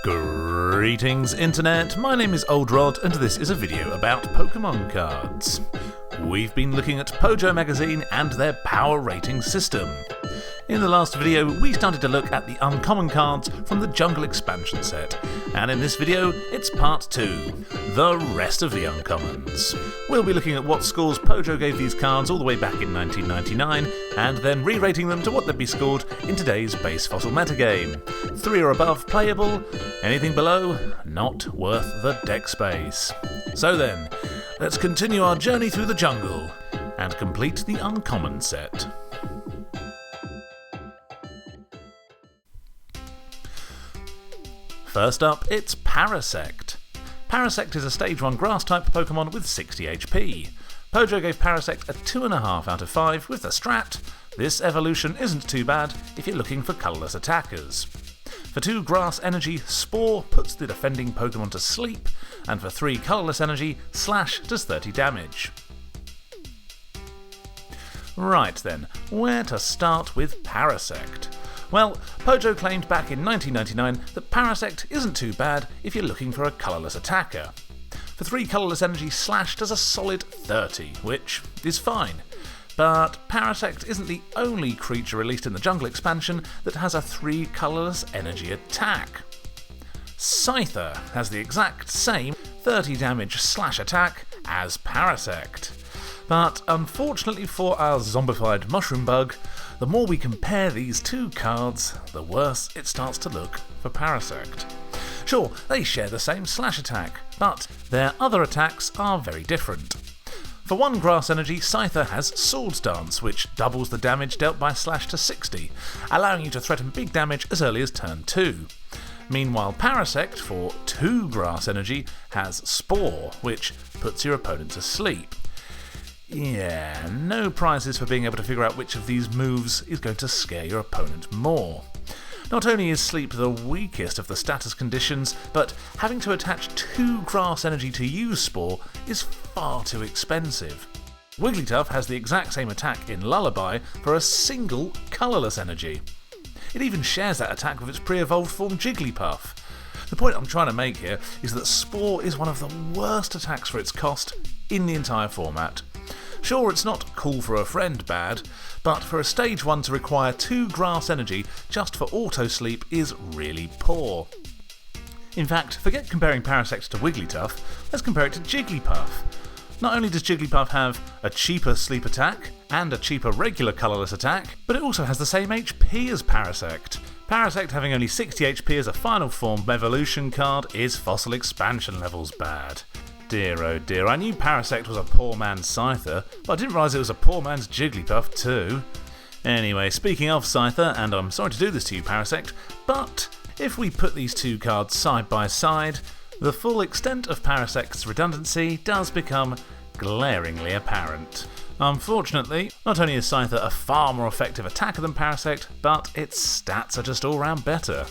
Greetings Internet, my name is Old Rod and this is a video about Pokemon cards. We've been looking at Pojo Magazine and their power rating system. In the last video we started to look at the uncommon cards from the Jungle expansion set, and in this video it's part 2, the rest of the uncommons. We'll be looking at what scores Pojo gave these cards all the way back in 1999, and then re-rating them to what they'd be scored in today's base fossil metagame. 3 or above playable, anything below not worth the deck space. So then, let's continue our journey through the jungle and complete the uncommon set. First up, it's Parasect. Parasect is a stage 1 grass-type Pokemon with 60 HP. Pojo gave Parasect a 2.5 out of 5 with the strat, this evolution isn't too bad if you're looking for colourless attackers. For 2 grass energy, Spore puts the defending Pokemon to sleep, and for 3 colourless energy, Slash does 30 damage. Right then, where to start with Parasect? Well, Pojo claimed back in 1999 that Parasect isn't too bad if you're looking for a colourless attacker. For 3 colourless energy, Slash does a solid 30, which is fine. But Parasect isn't the only creature released in the Jungle expansion that has a 3 colourless energy attack. Scyther has the exact same 30 damage Slash attack as Parasect. But unfortunately for our zombified mushroom bug, the more we compare these two cards, the worse it starts to look for Parasect. Sure, they share the same Slash attack, but their other attacks are very different. For 1 grass energy, Scyther has Swords Dance, which doubles the damage dealt by Slash to 60, allowing you to threaten big damage as early as turn 2. Meanwhile, Parasect, for 2 grass energy, has Spore, which puts your opponent to sleep. Yeah, no prizes for being able to figure out which of these moves is going to scare your opponent more. Not only is sleep the weakest of the status conditions, but having to attach 2 grass energy to use Spore is far too expensive. Wigglytuff has the exact same attack in Lullaby for a single colourless energy. It even shares that attack with its pre-evolved form Jigglypuff. The point I'm trying to make here is that Spore is one of the worst attacks for its cost in the entire format. Sure, it's not cool for a friend bad, but for a stage 1 to require 2 grass energy just for auto-sleep is really poor. In fact, forget comparing Parasect to Wigglytuff, let's compare it to Jigglypuff. Not only does Jigglypuff have a cheaper sleep attack and a cheaper regular colourless attack, but it also has the same HP as Parasect. Parasect having only 60 HP as a final form evolution card is fossil expansion levels bad. Dear oh dear, I knew Parasect was a poor man's Scyther, but I didn't realise it was a poor man's Jigglypuff too. Anyway, speaking of Scyther, and I'm sorry to do this to you Parasect, but if we put these two cards side by side, the full extent of Parasect's redundancy does become glaringly apparent. Unfortunately, not only is Scyther a far more effective attacker than Parasect, but its stats are just all round better.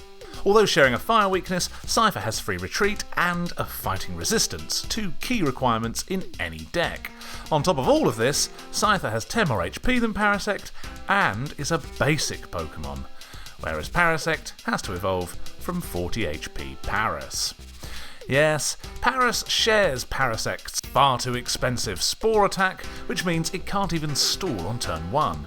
Although sharing a fire weakness, Scyther has free retreat and a fighting resistance, 2 key requirements in any deck. On top of all of this, Scyther has 10 more HP than Parasect and is a basic Pokemon, whereas Parasect has to evolve from 40 HP Paras. Yes, Paras shares Parasect's far too expensive Spore attack, which means it can't even stall on turn 1.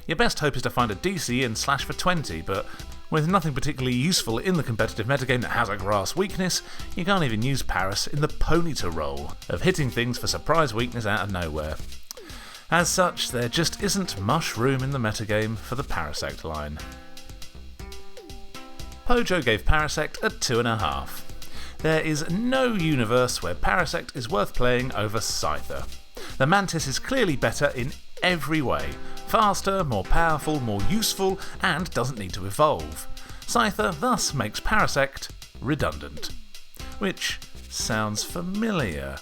Your best hope is to find a DC in Slash for 20, but with nothing particularly useful in the competitive metagame that has a grass weakness, you can't even use Paras in the Ponyta role of hitting things for surprise weakness out of nowhere. As such, there just isn't much room in the metagame for the Parasect line. Pojo gave Parasect a 2.5. There is no universe where Parasect is worth playing over Scyther. The Mantis is clearly better in every way. Faster, more powerful, more useful, and doesn't need to evolve. Scyther thus makes Parasect redundant. Which sounds familiar.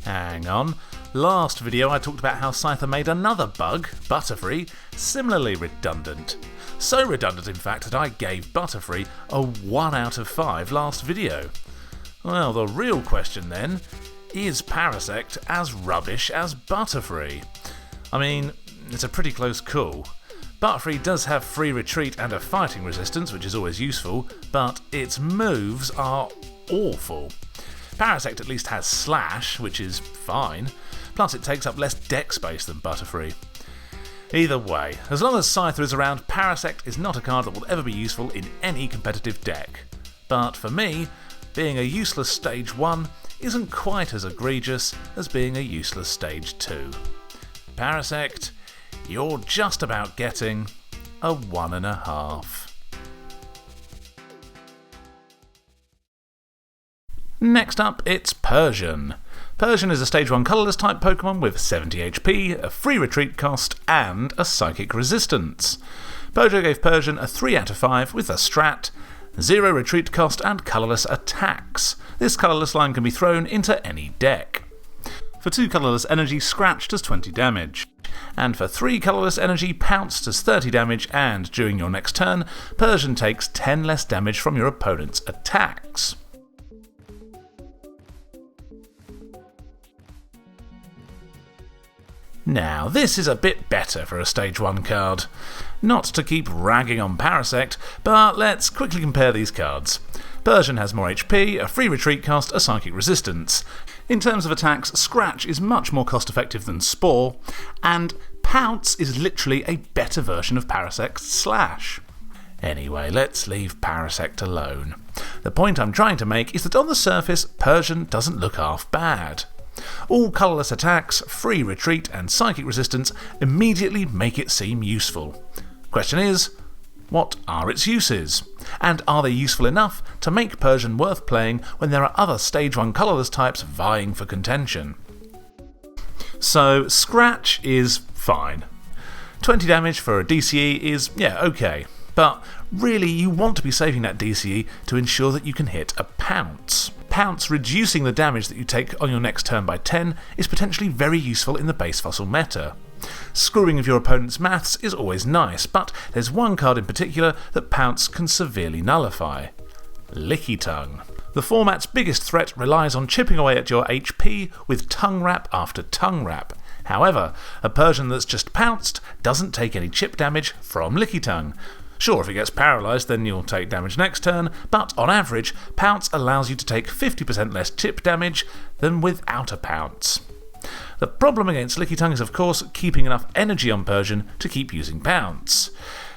Hang on, last video I talked about how Scyther made another bug, Butterfree, similarly redundant. So redundant in fact that I gave Butterfree a 1 out of 5 last video. Well, the real question then, is Parasect as rubbish as Butterfree? I mean, it's a pretty close call, Butterfree does have free retreat and a fighting resistance, which is always useful, but its moves are awful. Parasect at least has Slash, which is fine, plus it takes up less deck space than Butterfree. Either way, as long as Scyther is around, Parasect is not a card that will ever be useful in any competitive deck. But for me, being a useless Stage 1 isn't quite as egregious as being a useless Stage 2. Parasect, you're just about getting a 1.5. Next up, it's Persian. Persian is a Stage 1 colourless type Pokemon with 70 HP, a free retreat cost, and a psychic resistance. Pojo gave Persian a 3 out of 5 with a strat, 0 retreat cost and colourless attacks. This colourless line can be thrown into any deck. For 2 colourless energy, Scratch does 20 damage. And for 3 colourless energy, Pounce does 30 damage, and during your next turn, Persian takes 10 less damage from your opponent's attacks. Now, this is a bit better for a Stage 1 card. Not to keep ragging on Parasect, but let's quickly compare these cards. Persian has more HP, a free retreat cost, a psychic resistance. In terms of attacks, Scratch is much more cost effective than Spore, and Pounce is literally a better version of Parasect's Slash. Anyway, let's leave Parasect alone. The point I'm trying to make is that on the surface, Persian doesn't look half bad. All colourless attacks, free retreat and psychic resistance immediately make it seem useful. Question is, what are its uses? And are they useful enough to make Persian worth playing when there are other Stage 1 colourless types vying for contention? So, Scratch is fine. 20 damage for a DCE is, okay, but really you want to be saving that DCE to ensure that you can hit a Pounce. Pounce reducing the damage that you take on your next turn by 10 is potentially very useful in the base fossil meta. Screwing of your opponent's maths is always nice, but there's one card in particular that Pounce can severely nullify. Lickitung. The format's biggest threat relies on chipping away at your HP with tongue wrap after tongue wrap. However, a Persian that's just pounced doesn't take any chip damage from Lickitung. Sure, if it gets paralysed then you'll take damage next turn, but on average, Pounce allows you to take 50% less chip damage than without a Pounce. The problem against Lickitung is of course keeping enough energy on Persian to keep using Pounce.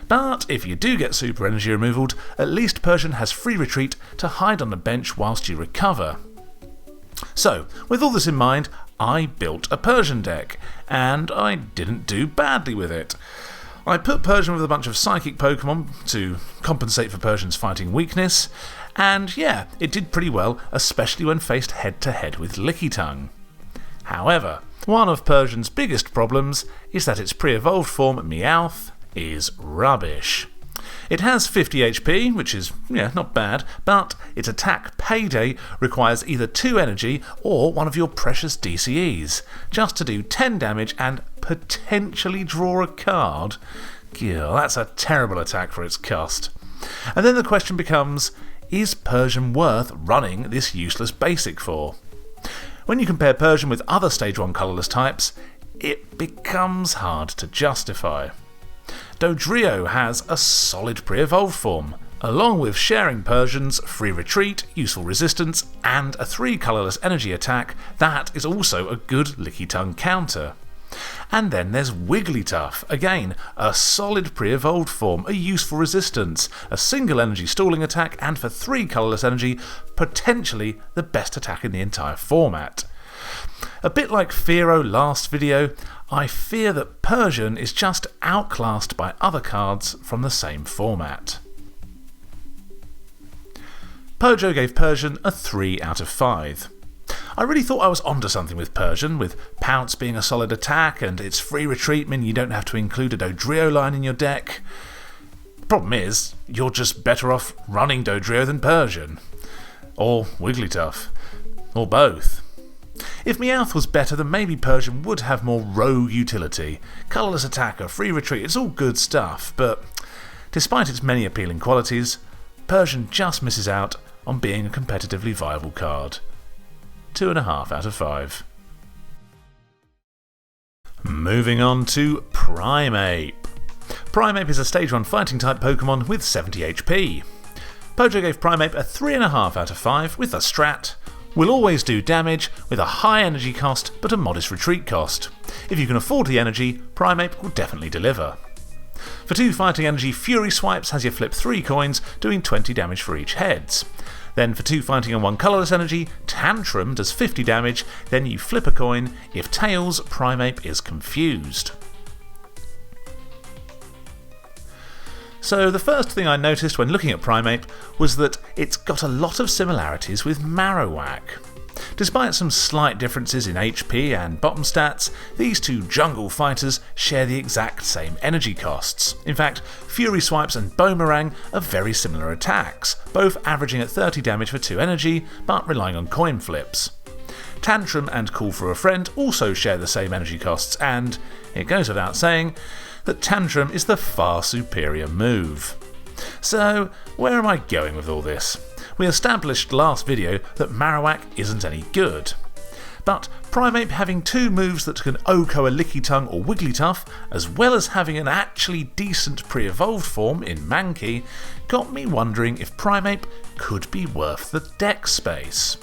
But if you do get super energy removaled, at least Persian has free retreat to hide on the bench whilst you recover. So, with all this in mind, I built a Persian deck, and I didn't do badly with it. I put Persian with a bunch of psychic Pokemon to compensate for Persian's fighting weakness, and yeah, it did pretty well, especially when faced head to head with Lickitung. However, one of Persian's biggest problems is that its pre-evolved form, Meowth, is rubbish. It has 50 HP, which is, not bad, but its attack Payday requires either 2 energy or one of your precious DCEs, just to do 10 damage and potentially draw a card. That's a terrible attack for its cost. And then the question becomes, is Persian worth running this useless basic for? When you compare Persian with other Stage 1 colourless types, it becomes hard to justify. Dodrio has a solid pre-evolved form, along with sharing Persian's free retreat, useful resistance, and a 3 colourless energy attack. That is also a good Lickitung counter. And then there's Wigglytuff, again, a solid pre-evolved form, a useful resistance, a single energy stalling attack, and for 3 colourless energy, potentially the best attack in the entire format. A bit like Fearow last video, I fear that Persian is just outclassed by other cards from the same format. Pojo gave Persian a 3 out of 5. I really thought I was onto something with Persian, with Pounce being a solid attack and its free retreat meaning you don't have to include a Dodrio line in your deck. Problem is, you're just better off running Dodrio than Persian. Or Wigglytuff. Or both. If Meowth was better, then maybe Persian would have more rogue utility. Colourless attacker, free retreat, it's all good stuff, but despite its many appealing qualities, Persian just misses out on being a competitively viable card. 2.5 out of 5. Moving on to Primeape. Primeape is a Stage 1 fighting type Pokemon with 70 HP. Pojo gave Primeape a 3.5 out of 5 with the strat: will always do damage with a high energy cost but a modest retreat cost. If you can afford the energy, Primeape will definitely deliver. For 2 fighting energy, Fury Swipes has you flip 3 coins, doing 20 damage for each heads. Then for 2 fighting and 1 colourless energy, Tantrum does 50 damage, then you flip a coin. If tails, Primeape is confused. So the first thing I noticed when looking at Primeape was that it's got a lot of similarities with Marowak. Despite some slight differences in HP and bottom stats, these two jungle fighters share the exact same energy costs. In fact, Fury Swipes and Boomerang are very similar attacks, both averaging at 30 damage for 2 energy, but relying on coin flips. Tantrum and Call for a Friend also share the same energy costs, and it goes without saying that Tantrum is the far superior move. So, where am I going with all this? We established last video that Marowak isn't any good. But Primeape having 2 moves that can OHKO a Lickitung or Wigglytuff, as well as having an actually decent pre-evolved form in Mankey, got me wondering if Primeape could be worth the deck space.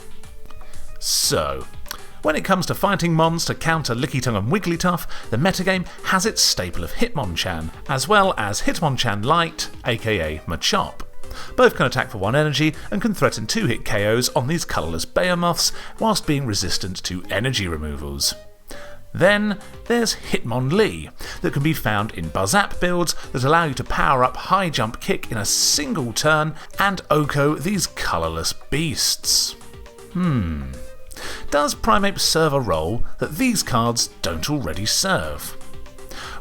So, when it comes to fighting mons to counter Lickitung and Wigglytuff, the metagame has its staple of Hitmonchan, as well as Hitmonchan Light, aka Machop. Both can attack for 1 energy and can threaten 2-hit KOs on these colourless behemoths whilst being resistant to energy removals. Then there's Hitmonlee, that can be found in Buzzap builds that allow you to power up High Jump Kick in a single turn and OHKO these colourless beasts. Does Primeape serve a role that these cards don't already serve?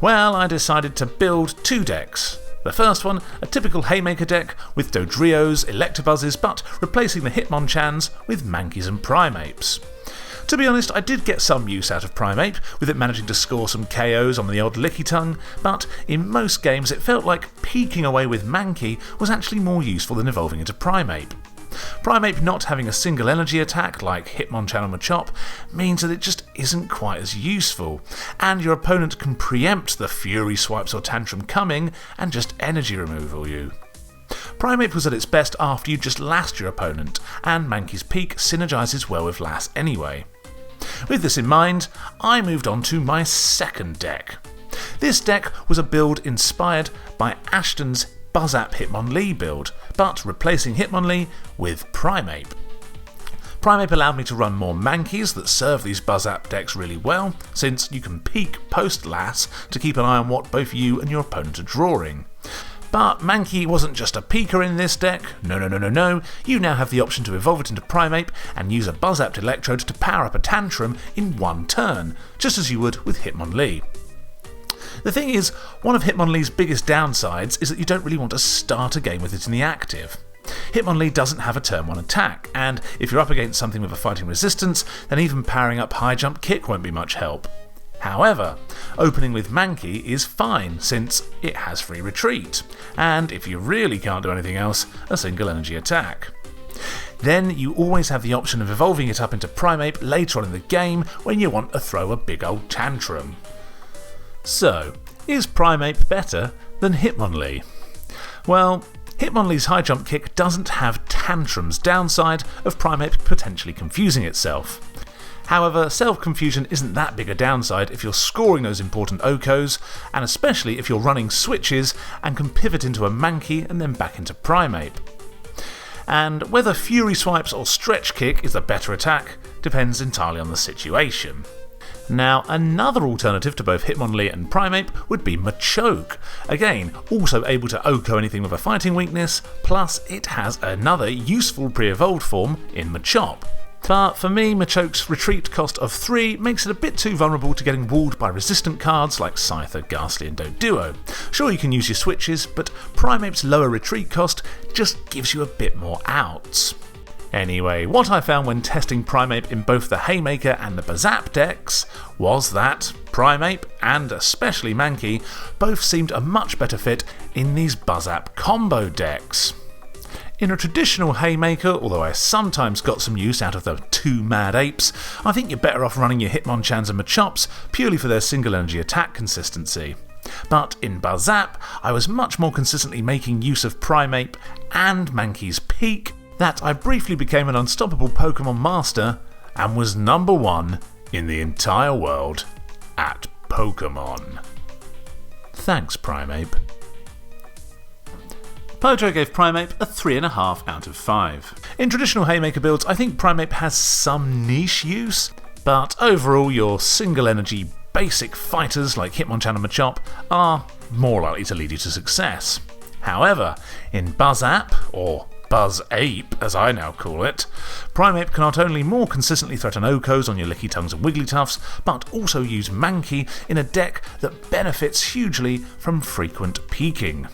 Well, I decided to build 2 decks. The first one, a typical Haymaker deck with Dodrios, Electabuzzes, but replacing the Hitmonchans with Mankeys and Primapes. To be honest, I did get some use out of Primeape, with it managing to score some KOs on the odd Lickitung, but in most games it felt like peeking away with Mankey was actually more useful than evolving into Primeape. Primeape not having a single energy attack like Hitmonchan or Machop means that it just isn't quite as useful, and your opponent can preempt the Fury Swipes or Tantrum coming and just energy removal you. Primeape was at its best after you just last your opponent, and Mankey's Peak synergises well with Lass anyway. With this in mind, I moved on to my second deck. This deck was a build inspired by Ashton's Buzzap Hitmonlee build, but replacing Hitmonlee with Primeape. Primeape allowed me to run more Mankeys that serve these Buzzap decks really well, since you can peek post-Lass to keep an eye on what both you and your opponent are drawing. But Mankey wasn't just a peeker in this deck, no, you now have the option to evolve it into Primeape and use a Buzzapped Electrode to power up a Tantrum in 1 turn, just as you would with Hitmonlee. The thing is, one of Hitmonlee's biggest downsides is that you don't really want to start a game with it in the active. Hitmonlee doesn't have a turn 1 attack, and if you're up against something with a fighting resistance, then even powering up High Jump Kick won't be much help. However, opening with Mankey is fine since it has free retreat, and if you really can't do anything else, a single energy attack. Then you always have the option of evolving it up into Primeape later on in the game when you want to throw a big old tantrum. So, is Primeape better than Hitmonlee? Well, Hitmonlee's High Jump Kick doesn't have Tantrum's downside of Primeape potentially confusing itself. However, self-confusion isn't that big a downside if you're scoring those important OHKOs, and especially if you're running switches and can pivot into a Mankey and then back into Primeape. And whether Fury Swipes or Stretch Kick is the better attack depends entirely on the situation. Now, another alternative to both Hitmonlee and Primeape would be Machoke. Again, also able to OHKO anything with a fighting weakness, plus it has another useful pre-evolved form in Machop. But for me, Machoke's retreat cost of 3 makes it a bit too vulnerable to getting walled by resistant cards like Scyther, Ghastly and Doduo. Sure, you can use your switches, but Primeape's lower retreat cost just gives you a bit more outs. Anyway, what I found when testing Primeape in both the Haymaker and the Buzzap decks was that Primeape, and especially Mankey, both seemed a much better fit in these Buzzap combo decks. In a traditional Haymaker, although I sometimes got some use out of the 2 Mad Apes, I think you're better off running your Hitmonchans and Machops purely for their single energy attack consistency. But in Buzzap, I was much more consistently making use of Primeape and Mankey's Peak that I briefly became an unstoppable Pokemon master and was number 1 in the entire world at Pokemon. Thanks, Primeape. Pojo gave Primeape a 3.5 out of 5. In traditional Haymaker builds, I think Primeape has some niche use, but overall your single energy basic fighters like Hitmonchan and Machop are more likely to lead you to success. However, in Buzzap, or Buzzape as I now call it, Primeape can not only more consistently threaten Okos on your Licky Tongues and Wigglytuffs, but also use Mankey in a deck that benefits hugely from frequent peaking.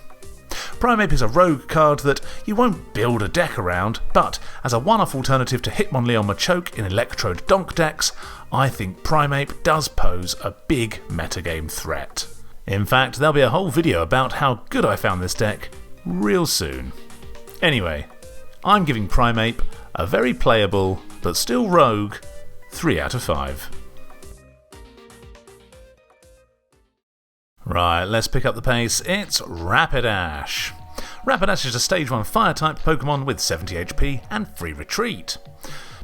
Primeape is a rogue card that you won't build a deck around, but as a one-off alternative to Hitmonlee or Machoke in Electrode Donk decks, I think Primeape does pose a big metagame threat. In fact, there'll be a whole video about how good I found this deck real soon. Anyway, I'm giving Primeape a very playable, but still rogue, 3 out of 5. Right, let's pick up the pace. It's Rapidash. Rapidash is a Stage 1 Fire-type Pokemon with 70 HP and free retreat.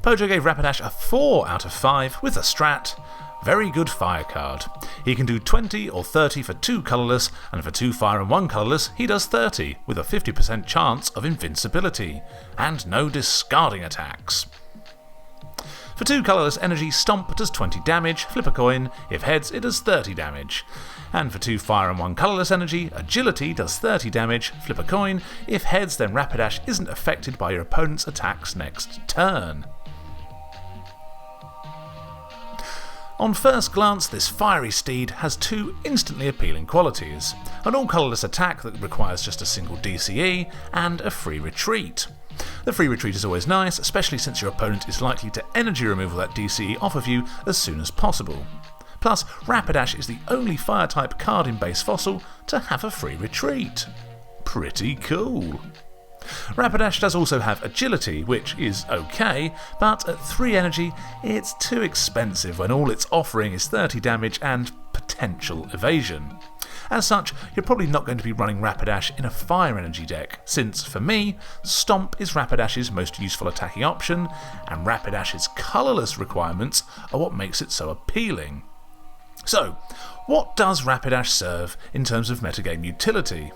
Pojo gave Rapidash a 4 out of 5 with a strat. Very good fire card. He can do 20 or 30 for 2 colourless, and for 2 fire and 1 colourless he does 30, with a 50% chance of invincibility, and no discarding attacks. For 2 colourless energy, Stomp does 20 damage, flip a coin, if heads it does 30 damage. And for 2 fire and 1 colourless energy, Agility does 30 damage, flip a coin, if heads then Rapidash isn't affected by your opponent's attacks next turn. On first glance, this fiery steed has 2 instantly appealing qualities: an all-colourless attack that requires just a single DCE, and a free retreat. The free retreat is always nice, especially since your opponent is likely to energy removal that DCE off of you as soon as possible. Plus, Rapidash is the only fire-type card in base Fossil to have a free retreat. Pretty cool. Rapidash does also have Agility, which is okay, but at 3 energy it's too expensive when all it's offering is 30 damage and potential evasion. As such, you're probably not going to be running Rapidash in a fire energy deck, since for me, Stomp is Rapidash's most useful attacking option, and Rapidash's colourless requirements are what makes it so appealing. So, what does Rapidash serve in terms of metagame utility?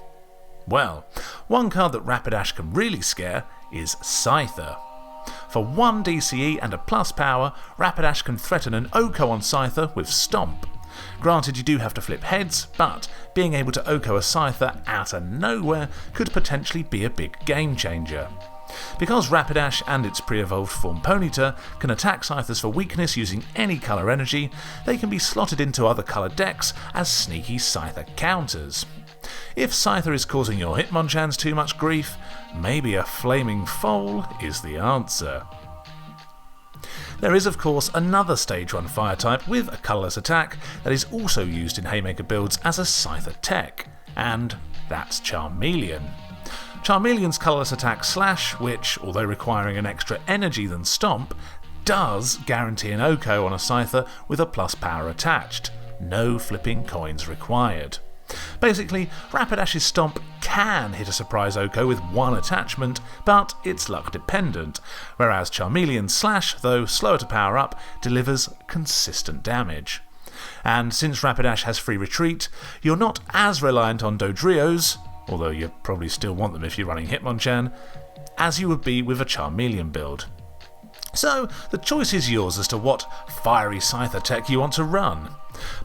Well, one card that Rapidash can really scare is Scyther. For 1 DCE and a plus power, Rapidash can threaten an Oko on Scyther with Stomp. Granted, you do have to flip heads, but being able to Oko a Scyther out of nowhere could potentially be a big game changer. Because Rapidash and its pre-evolved form Ponyta can attack Scythers for weakness using any colour energy, they can be slotted into other colour decks as sneaky Scyther counters. If Scyther is causing your Hitmonchans too much grief, maybe a Flaming Foal is the answer. There is of course another Stage 1 Fire type with a colourless attack that is also used in Haymaker builds as a Scyther tech, and that's Charmeleon. Charmeleon's colourless attack Slash, which, although requiring an extra energy than Stomp, does guarantee an Oko on a Scyther with a plus power attached. No flipping coins required. Basically, Rapidash's Stomp can hit a surprise Oko with 1 attachment, but it's luck dependent, whereas Charmeleon's Slash, though slower to power up, delivers consistent damage. And since Rapidash has free retreat, you're not as reliant on Dodrios, although you probably still want them if you're running Hitmonchan, as you would be with a Charmeleon build. So, the choice is yours as to what fiery Scyther tech you want to run.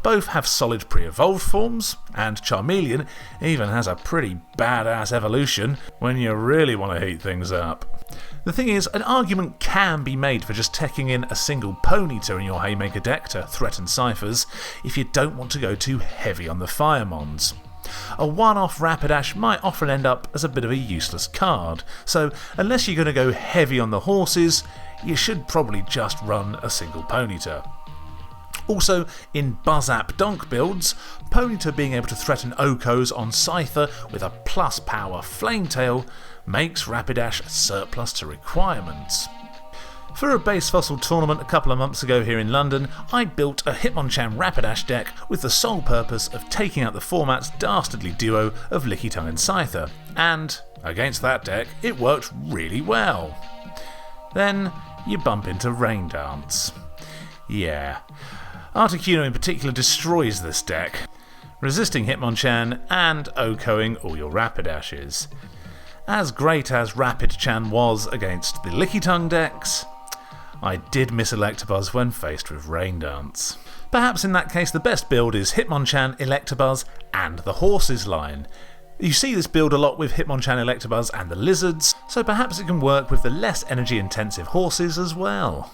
Both have solid pre-evolved forms, and Charmeleon even has a pretty badass evolution when you really want to heat things up. The thing is, an argument can be made for just teching in a single Ponyta in your Haymaker deck to threaten Cyphers if you don't want to go too heavy on the Firemons. A one-off Rapidash might often end up as a bit of a useless card, so unless you're going to go heavy on the horses, you should probably just run a single Ponyta. Also, in Buzzap Donk builds, Ponyta being able to threaten Okos on Scyther with a plus power Flametail makes Rapidash surplus to requirements. For a base fossil tournament a couple of months ago here in London, I built a Hitmonchan Rapidash deck with the sole purpose of taking out the format's dastardly duo of Lickitung and Scyther, and against that deck it worked really well. Then you bump into Rain Dance. Yeah, Articuno in particular destroys this deck, resisting Hitmonchan and OHKOing all your Rapidashes. As great as Rapidchan was against the Lickitung decks, I did miss Electabuzz when faced with Rain Dance. Perhaps in that case the best build is Hitmonchan, Electabuzz and the Horses line. You see this build a lot with Hitmonchan, Electabuzz and the Lizards, so perhaps it can work with the less energy intensive horses as well.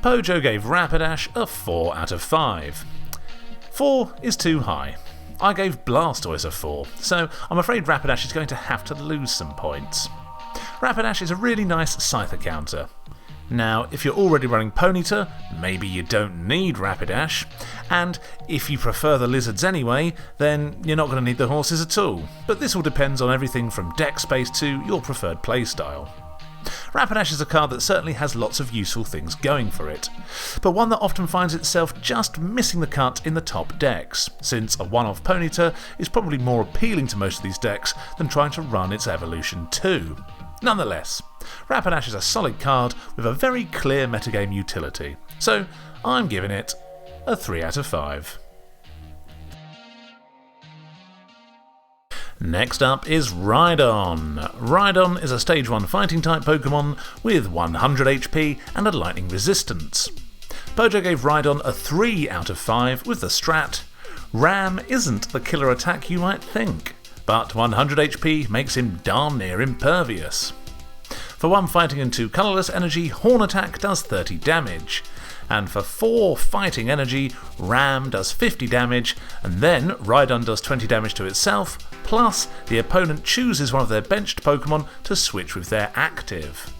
Pojo gave Rapidash a 4 out of 5. 4 is too high. I gave Blastoise a 4, so I'm afraid Rapidash is going to have to lose some points. Rapidash is a really nice Scyther counter. Now, if you're already running Ponyta, maybe you don't need Rapidash, and if you prefer the Lizards anyway, then you're not going to need the horses at all, but this all depends on everything from deck space to your preferred playstyle. Rapidash is a card that certainly has lots of useful things going for it, but one that often finds itself just missing the cut in the top decks, since a one-off Ponyta is probably more appealing to most of these decks than trying to run its evolution too. Nonetheless, Rapidash is a solid card with a very clear metagame utility, so I'm giving it a 3 out of 5. Next up is Rhydon. Rhydon is a Stage 1 fighting type Pokemon with 100 HP and a lightning resistance. Pojo gave Rhydon a 3 out of 5 with the strat: Ram isn't the killer attack you might think, but 100 HP makes him darn near impervious. For 1 fighting and 2 colourless energy, Horn Attack does 30 damage, and for 4 fighting energy, Ram does 50 damage, and then Rhydon does 20 damage to itself, plus the opponent chooses one of their benched Pokemon to switch with their active.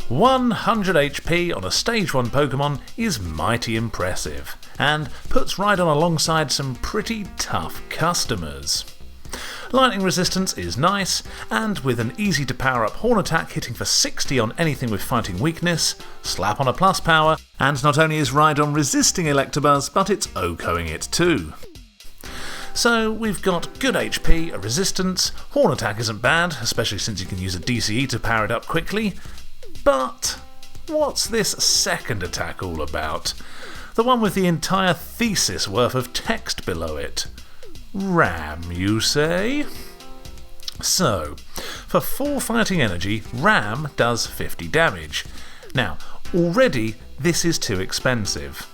100 HP on a Stage 1 Pokemon is mighty impressive, and puts Rhydon alongside some pretty tough customers. Lightning resistance is nice, and with an easy to power up Horn Attack hitting for 60 on anything with fighting weakness, slap on a plus power, and not only is Rhydon resisting Electabuzz, but it's OHKOing it too. So we've got good HP, a resistance, Horn Attack isn't bad, especially since you can use a DCE to power it up quickly, but what's this second attack all about? The one with the entire thesis worth of text below it. Ram, you say? So, for 4 fighting energy, Ram does 50 damage. Now, already this is too expensive.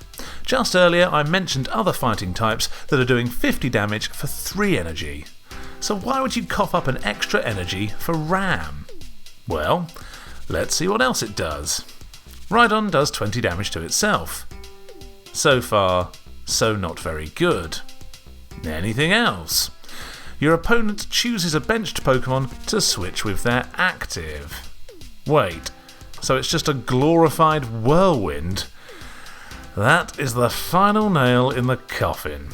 Just earlier I mentioned other fighting types that are doing 50 damage for 3 energy. So why would you cough up an extra energy for Ram? Well, let's see what else it does. Rhydon does 20 damage to itself. So far, so not very good. Anything else? Your opponent chooses a benched Pokemon to switch with their active. Wait, so it's just a glorified Whirlwind? That is the final nail in the coffin.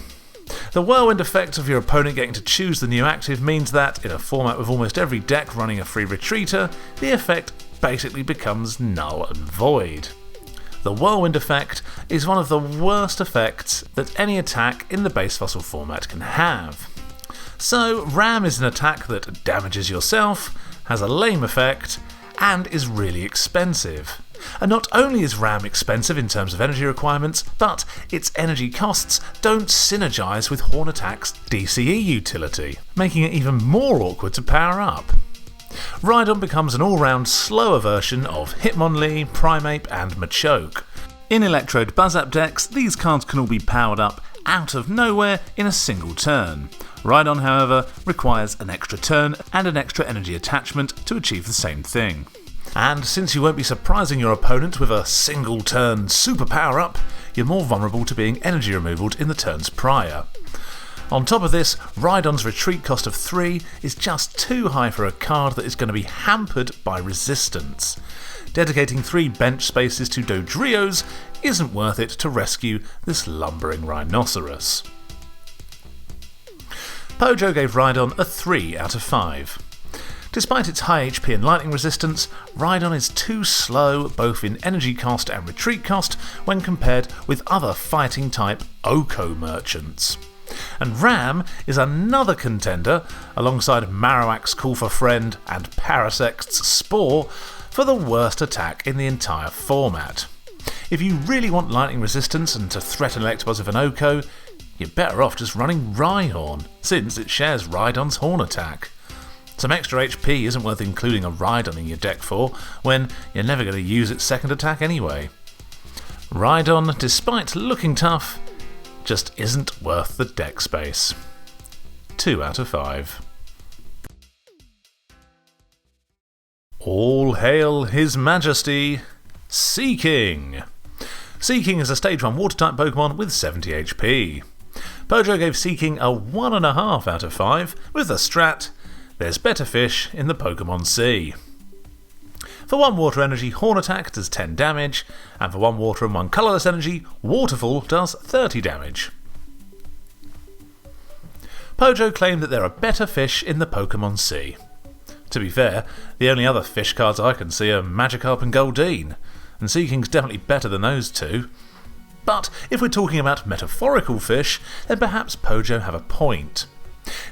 The Whirlwind effect of your opponent getting to choose the new active means that, in a format with almost every deck running a free retreater, the effect basically becomes null and void. The Whirlwind effect is one of the worst effects that any attack in the base fossil format can have. So Ram is an attack that damages yourself, has a lame effect, and is really expensive. And not only is Ram expensive in terms of energy requirements, but its energy costs don't synergise with Horn Attack's DCE utility, making it even more awkward to power up. Rhydon becomes an all-round slower version of Hitmonlee, Primeape and Machoke. In Electrode Buzzap decks, these cards can all be powered up out of nowhere in a single turn. Rhydon, however, requires an extra turn and an extra energy attachment to achieve the same thing. And since you won't be surprising your opponent with a single turn super power-up, you're more vulnerable to being energy removaled in the turns prior. On top of this, Rhydon's retreat cost of 3 is just too high for a card that is going to be hampered by resistance. Dedicating 3 bench spaces to Dodrios isn't worth it to rescue this lumbering rhinoceros. Pojo gave Rhydon a 3 out of 5. Despite its high HP and lightning resistance, Rhydon is too slow both in energy cost and retreat cost when compared with other fighting type Oko merchants. And Ram is another contender, alongside Marowak's Call for Friend and Parasect's Spore, for the worst attack in the entire format. If you really want lightning resistance and to threaten Electabuzz with an Oko, you're better off just running Rhyhorn, since it shares Rhydon's Horn attack. Some extra HP isn't worth including a Rhydon in your deck for, when you're never going to use its second attack anyway. Rhydon, despite looking tough, just isn't worth the deck space. 2 out of 5. All hail His Majesty, Seaking! Seaking is a Stage 1 Water-type Pokemon with 70 HP. Pojo gave Seaking a 1.5 out of 5, with the strat, there's better fish in the Pokemon Sea. For 1 Water Energy, Horn Attack does 10 damage, and for 1 Water and 1 Colourless Energy, Waterfall does 30 damage. Pojo claimed that there are better fish in the Pokemon Sea. To be fair, the only other fish cards I can see are Magikarp and Goldeen, and Seaking's definitely better than those two. But if we're talking about metaphorical fish, then perhaps Pojo have a point.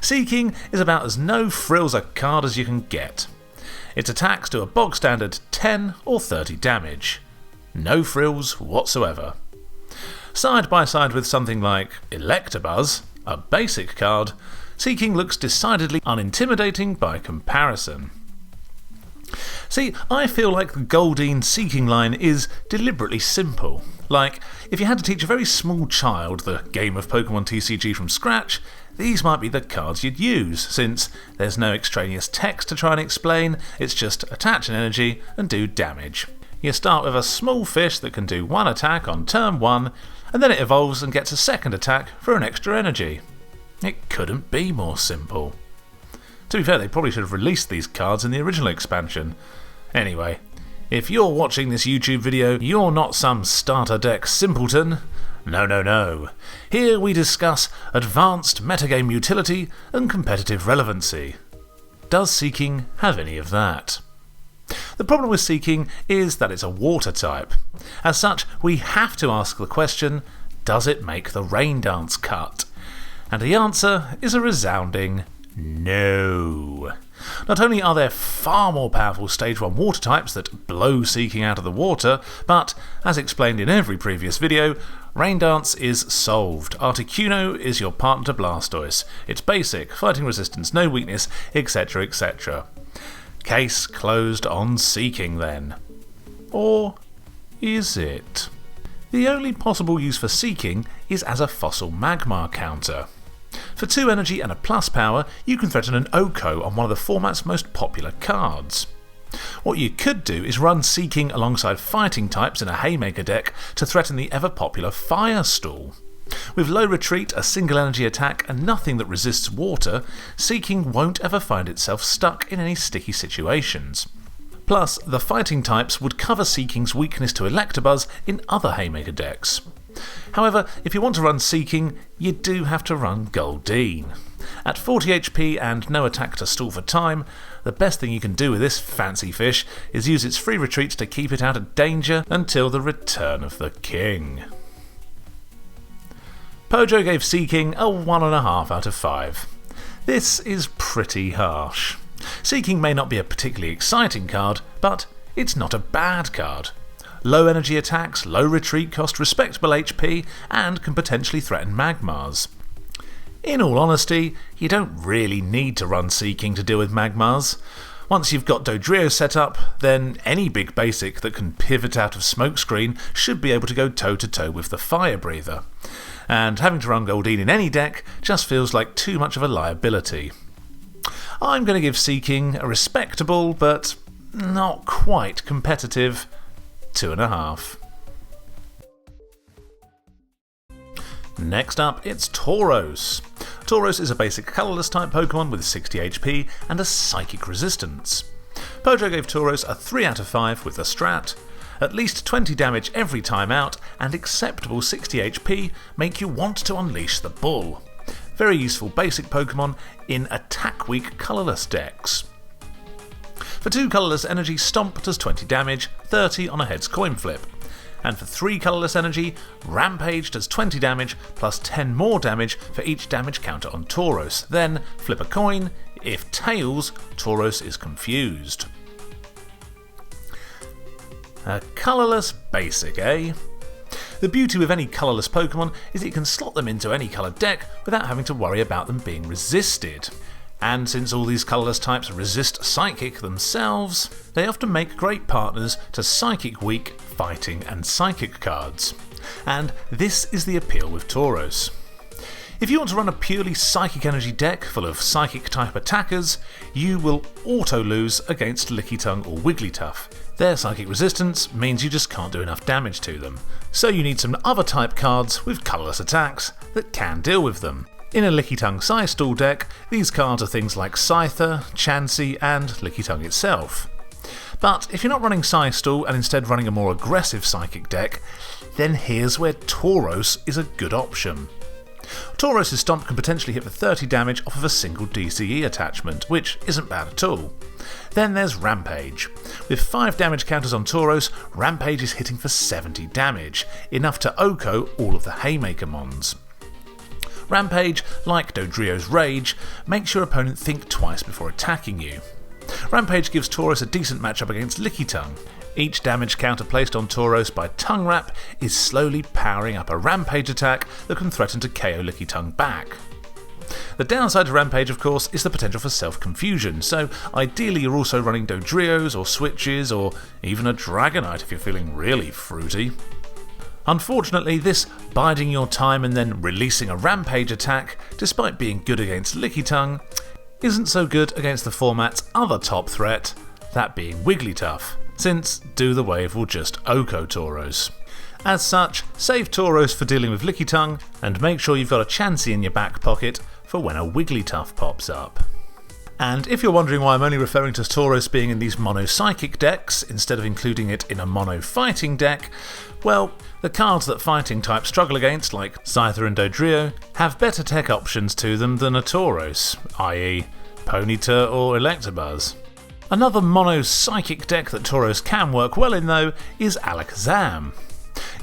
Seaking is about as no frills a card as you can get. Its attacks do a bog standard 10 or 30 damage. No frills whatsoever. Side by side with something like Electabuzz, a basic card, Seaking looks decidedly unintimidating by comparison. See, I feel like the Goldeen Seaking line is deliberately simple. Like, if you had to teach a very small child the game of Pokemon TCG from scratch, these might be the cards you'd use, since there's no extraneous text to try and explain, it's just attach an energy and do damage. You start with a small fish that can do 1 attack on turn 1, and then it evolves and gets a second attack for an extra energy. It couldn't be more simple. To be fair, they probably should have released these cards in the original expansion. Anyway, if you're watching this YouTube video, you're not some starter deck simpleton. No. Here we discuss advanced metagame utility and competitive relevancy. Does Seaking have any of that? The problem with Seaking is that it's a water type. As such, we have to ask the question, does it make the rain dance cut? And the answer is a resounding no. Not only are there far more powerful Stage 1 water types that blow Seaking out of the water, but, as explained in every previous video, Rain Dance is solved. Articuno is your partner to Blastoise. It's basic, fighting resistance, no weakness, etc, etc. Case closed on Seaking then. Or is it? The only possible use for Seaking is as a fossil Magmar counter. For 2 energy and a plus power, you can threaten an Oko on one of the format's most popular cards. What you could do is run Seaking alongside fighting types in a Haymaker deck to threaten the ever-popular Firestall. With low retreat, a single energy attack, and nothing that resists water, Seaking won't ever find itself stuck in any sticky situations. Plus, the fighting types would cover Seaking's weakness to Electabuzz in other Haymaker decks. However, if you want to run Seaking, you do have to run Goldeen. At 40 HP and no attack to stall for time, the best thing you can do with this fancy fish is use its free retreats to keep it out of danger until the return of the king. Pojo gave Seaking a 1.5 out of 5. This is pretty harsh. Seaking may not be a particularly exciting card, but it's not a bad card. Low energy attacks, low retreat cost, respectable HP, and can potentially threaten Magmars. In all honesty, you don't really need to run Seaking to deal with Magmars. Once you've got Dodrio set up, then any big basic that can pivot out of Smokescreen should be able to go toe-to-toe with the Fire Breather. And having to run Goldeen in any deck just feels like too much of a liability. I'm going to give Seaking a respectable, but not quite competitive, 2.5. Next up, it's Tauros. Tauros is a basic colourless type Pokemon with 60 HP and a psychic resistance. Pojo gave Tauros a 3 out of 5 with the strat. At least 20 damage every time out and acceptable 60 HP make you want to unleash the bull. Very useful basic Pokemon in attack-weak colourless decks. For 2 colourless energy, Stomp does 20 damage, 30 on a heads coin flip. And for 3 colourless energy, Rampage does 20 damage plus 10 more damage for each damage counter on Tauros. Then flip a coin. If tails, Tauros is confused. A colourless basic, eh? The beauty with any colourless Pokemon is that you can slot them into any coloured deck without having to worry about them being resisted. And since all these colourless types resist Psychic themselves, they often make great partners to Psychic weak, Fighting and Psychic cards. And this is the appeal with Tauros. If you want to run a purely Psychic energy deck full of Psychic type attackers, you will auto-lose against Lickitung or Wigglytuff. Their Psychic resistance means you just can't do enough damage to them, so you need some other type cards with colourless attacks that can deal with them. In a Lickitung Psystall deck, these cards are things like Scyther, Chansey and Lickitung itself. But if you're not running Psystall and instead running a more aggressive Psychic deck, then here's where Tauros is a good option. Tauros' Stomp can potentially hit for 30 damage off of a single DCE attachment, which isn't bad at all. Then there's Rampage. With 5 damage counters on Tauros, Rampage is hitting for 70 damage, enough to OHKO all of the Haymaker mons. Rampage, like Dodrio's Rage, makes your opponent think twice before attacking you. Rampage gives Tauros a decent matchup against Lickitung. Each damage counter placed on Tauros by Tongue Wrap is slowly powering up a Rampage attack that can threaten to KO Lickitung back. The downside to Rampage, of course, is the potential for self-confusion, so ideally you're also running Dodrios or Switches or even a Dragonite if you're feeling really fruity. Unfortunately, this biding your time and then releasing a Rampage attack, despite being good against Lickitung, isn't so good against the format's other top threat, that being Wigglytuff, since Do the Wave will just OHKO Tauros. As such, save Tauros for dealing with Lickitung, and make sure you've got a Chansey in your back pocket for when a Wigglytuff pops up. And if you're wondering why I'm only referring to Tauros being in these mono Psychic decks instead of including it in a mono Fighting deck, well, the cards that Fighting types struggle against, like Scyther and Dodrio, have better tech options to them than a Tauros, i.e. Ponyta or Electabuzz. Another mono Psychic deck that Tauros can work well in though is Alakazam.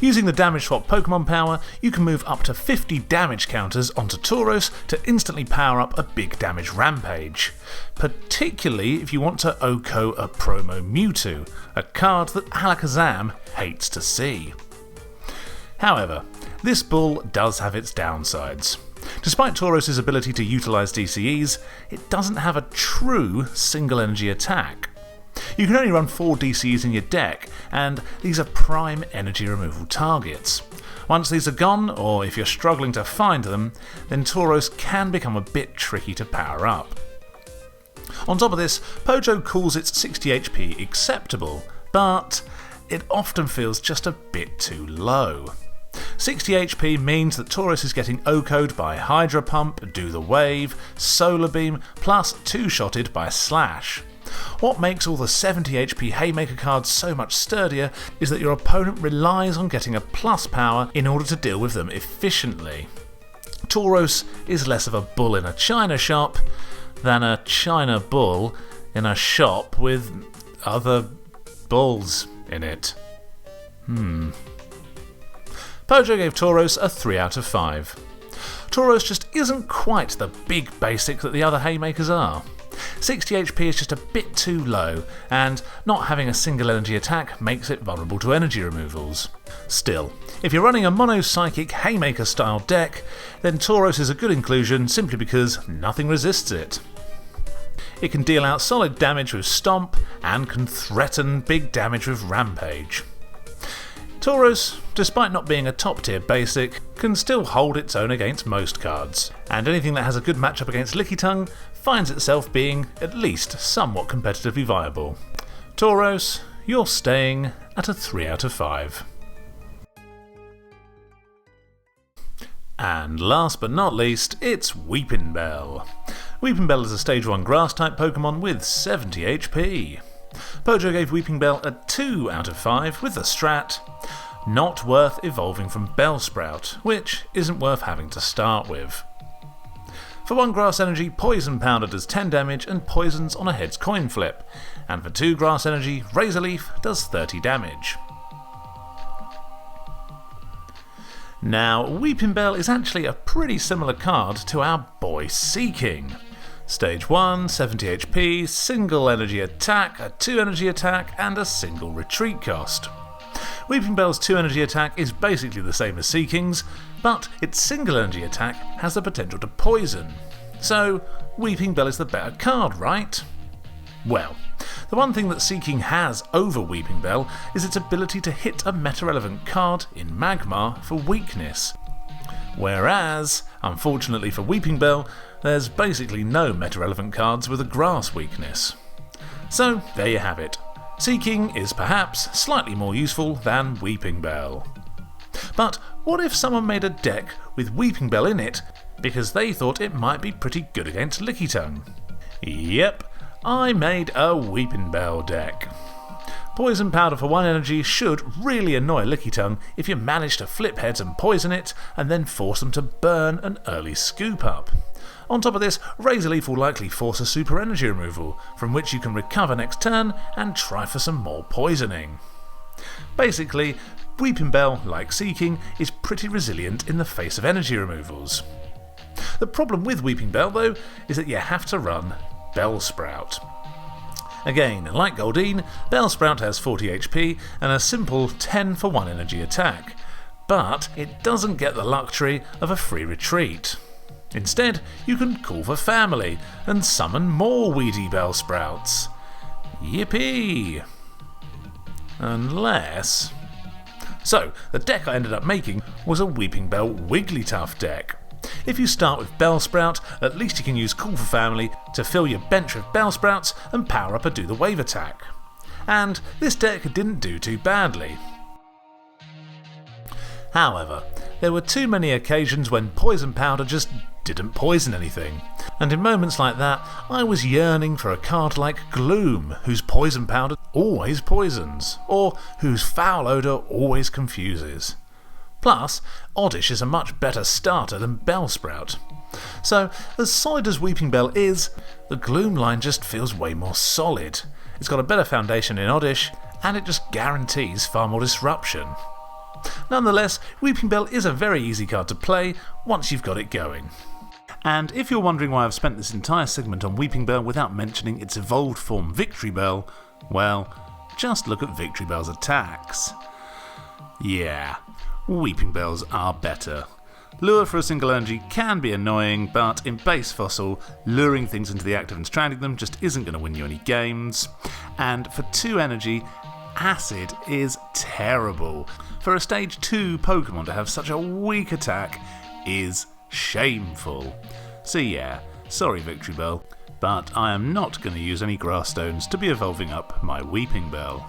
Using the damage swap Pokemon power, you can move up to 50 damage counters onto Tauros to instantly power up a big damage Rampage, particularly if you want to OHKO a promo Mewtwo, a card that Alakazam hates to see. However, this bull does have its downsides. Despite Tauros' ability to utilise DCEs, it doesn't have a true single energy attack. You can only run 4 DCEs in your deck, and these are prime energy removal targets. Once these are gone, or if you're struggling to find them, then Tauros can become a bit tricky to power up. On top of this, Pojo calls its 60 HP acceptable, but it often feels just a bit too low. 60 HP means that Tauros is getting OHKO'd by Hydro Pump, Do the Wave, Solar Beam, plus 2-shotted by Slash. What makes all the 70 HP Haymaker cards so much sturdier is that your opponent relies on getting a plus power in order to deal with them efficiently. Tauros is less of a bull in a china shop than a china bull in a shop with other bulls in it. Pojo gave Tauros a 3 out of 5. Tauros just isn't quite the big basic that the other Haymakers are. 60 HP is just a bit too low, and not having a single energy attack makes it vulnerable to energy removals. Still, if you're running a mono Psychic Haymaker style deck, then Tauros is a good inclusion simply because nothing resists it. It can deal out solid damage with Stomp, and can threaten big damage with Rampage. Tauros, despite not being a top tier basic, can still hold its own against most cards, and anything that has a good matchup against Lickitung finds itself being at least somewhat competitively viable. Tauros, you're staying at a 3 out of 5. And last but not least, it's Weepinbell. Weepinbell is a stage 1 grass type Pokemon with 70 HP. Pojo gave Weepinbell a 2 out of 5 with the strat, not worth evolving from Bellsprout, which isn't worth having to start with. For 1 grass energy, Poison Powder does 10 damage and poisons on a heads coin flip, and for 2 grass energy, Razor Leaf does 30 damage. Now, Weepinbell is actually a pretty similar card to our boy Seaking. Stage 1, 70 HP, single energy attack, a 2 energy attack, and a single retreat cost. Weepinbell's 2 energy attack is basically the same as Seaking's, but its single energy attack has the potential to poison. So, Weepinbell is the better card, right? Well, the one thing that Seaking has over Weepinbell is its ability to hit a meta-relevant card in Magmar for weakness. Whereas, unfortunately for Weepinbell, there's basically no meta-relevant cards with a grass weakness. So, there you have it. Seaking is perhaps slightly more useful than Weepinbell. But what if someone made a deck with Weepinbell in it because they thought it might be pretty good against Lickitung? Yep, I made a Weepinbell deck. Poison Powder for 1 energy should really annoy Lickitung if you manage to flip heads and poison it, and then force them to burn an early scoop up. On top of this, Razor Leaf will likely force a super energy removal, from which you can recover next turn and try for some more poisoning. Basically, Weepinbell, like Seaking, is pretty resilient in the face of energy removals. The problem with Weepinbell, though, is that you have to run Bellsprout. Again, like Goldeen, Bellsprout has 40 HP and a simple 10 for 1 energy attack, but it doesn't get the luxury of a free retreat. Instead, you can call for family and summon more weedy Bellsprouts. Yippee! Unless... So, the deck I ended up making was a Weepinbell Wigglytuff deck. If you start with Bellsprout, at least you can use Call for Family to fill your bench with Bellsprouts and power up a Do the Wave attack. And this deck didn't do too badly. However, there were too many occasions when Poison Powder just didn't poison anything, and in moments like that I was yearning for a card like Gloom, whose Poison Powder always poisons, or whose Foul Odour always confuses. Plus, Oddish is a much better starter than Bellsprout. So, as solid as Weepinbell is, the Gloom line just feels way more solid. It's got a better foundation in Oddish, and it just guarantees far more disruption. Nonetheless, Weepinbell is a very easy card to play once you've got it going. And if you're wondering why I've spent this entire segment on Weepinbell without mentioning its evolved form Victreebel, well, just look at Victreebel's attacks. Yeah, Weepinbells are better. Lure for a single energy can be annoying, but in base Fossil, luring things into the active and stranding them just isn't going to win you any games. And for 2 energy, Acid is terrible. For a stage 2 Pokemon to have such a weak attack is shameful. So yeah, sorry Victreebel, but I am not going to use any grass stones to be evolving up my Weepinbell.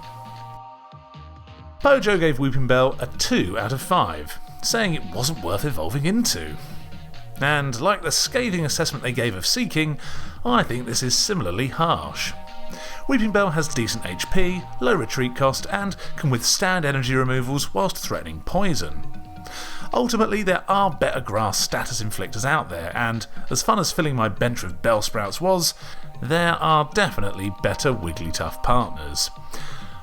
Pojo gave Weepinbell a 2 out of 5, saying it wasn't worth evolving into. And like the scathing assessment they gave of Seaking, I think this is similarly harsh. Weepinbell has decent HP, low retreat cost, and can withstand energy removals whilst threatening poison. Ultimately, there are better grass status inflictors out there, and as fun as filling my bench with Bellsprouts was, there are definitely better Wigglytuff partners.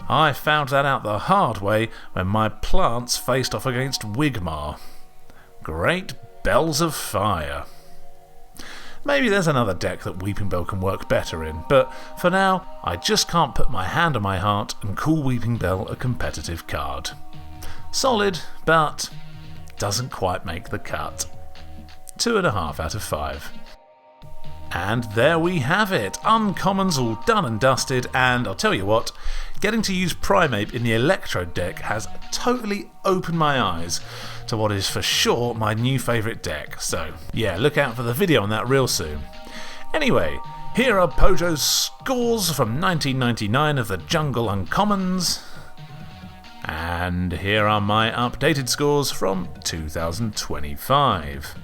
I found that out the hard way when my plants faced off against Wigmar. Great bells of fire. Maybe there's another deck that Weepinbell can work better in, but for now, I just can't put my hand on my heart and call Weepinbell a competitive card. Solid, but doesn't quite make the cut. 2.5 out of 5. And there we have it, uncommons all done and dusted, and I'll tell you what, getting to use Primeape in the Electro deck has totally opened my eyes to what is for sure my new favourite deck, so yeah, look out for the video on that real soon. Anyway, here are Pojo's scores from 1999 of the Jungle Uncommons, and here are my updated scores from 2025.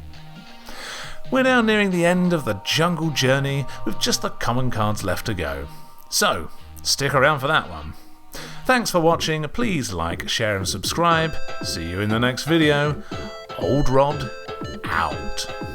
We're now nearing the end of the jungle journey with just the common cards left to go. So, stick around for that one. Thanks for watching, please like, share and subscribe. See you in the next video. Old Rod, out.